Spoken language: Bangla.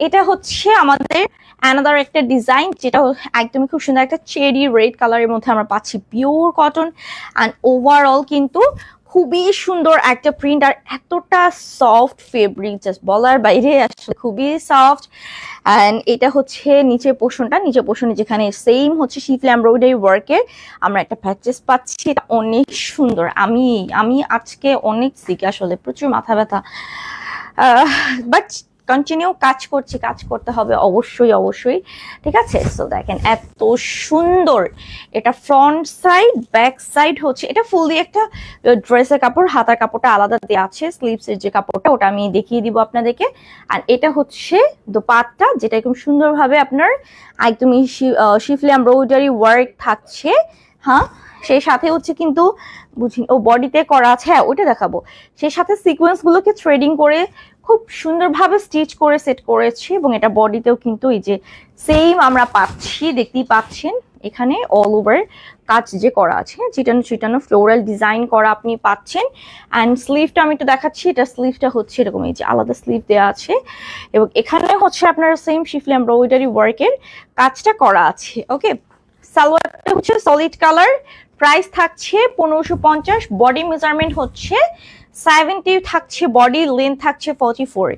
এটা হচ্ছে আমাদের অ্যানাদার একটা ডিজাইন, যেটা একদমই খুব সুন্দর একটা চেরি রেড কালারের মধ্যে আমরা পাচ্ছি, পিওর কটন অ্যান্ড ওভারঅল কিন্তু খুবই সুন্দর একটা প্রিন্ট আর এতটা সফট ফেব্রিক, জাস্ট বলার বাইরে, আসলে খুবই সফট। অ্যান্ড এটা হচ্ছে নিচের পোর্শনে যেখানে সেম হচ্ছে শিফলি এমব্রয়ডারি ওয়ার্কের আমরা একটা প্যাচেস পাচ্ছি। এটা অনেক সুন্দর। আমি আজকে অনেক সিক, আসলে প্রচুর মাথা ব্যথা, বাট কন্টিনিউ কাজ করতে হবে অবশ্যই। ঠিক আছে, সো দেখেন এত সুন্দর। এটা ফ্রন্ট সাইড, ব্যাক সাইড হচ্ছে এটা ফুললি একটা ড্রেসের কাপড়, হাতার কাপড়টা আলাদা দেওয়া আছে, স্লিভসের যে কাপড়টা ওটা আমি দেখিয়ে দিব আপনাদেরকে। আর এটা হচ্ছে দোপাট্টা, যেটা একদম সুন্দরভাবে আপনার একদমই শিফলি এমব্রয়ডারি ওয়ার্ক থাকছে। হ্যাঁ, সেই সাথে হচ্ছে কিন্তু বডিতে করা আছে, হ্যাঁ ওইটা দেখাবো। সেই সাথে সিকোয়েন্স গুলোকে থ্রেডিং করে খুব সুন্দরভাবে স্টিচ করে সেট করেছি, এবং এটা বডিতেও কিন্তু এই যে সেম আমরা পাচ্ছি, দেখতেই পাচ্ছেন এখানে অল ওভার কাজ যে করা আছে, চিটানো ফ্লোরাল ডিজাইন করা আপনি পাচ্ছেন। অ্যান্ড স্লিভটা আমি একটু দেখাচ্ছি, এটা স্লিভটা হচ্ছে এরকম, এই যে আলাদা স্লিভ দেওয়া আছে, এবং এখানে হচ্ছে আপনার সেম শিফলি এমব্রয়ডারি ওয়ার্কের কাজটা করা আছে। ওকে, সালোয়ারটা হচ্ছে সলিড কালার, প্রাইস থাকছে 1550, বডি মেজারমেন্ট হচ্ছে 70 থাকছে, বডি লেন্থ থাকছে 44।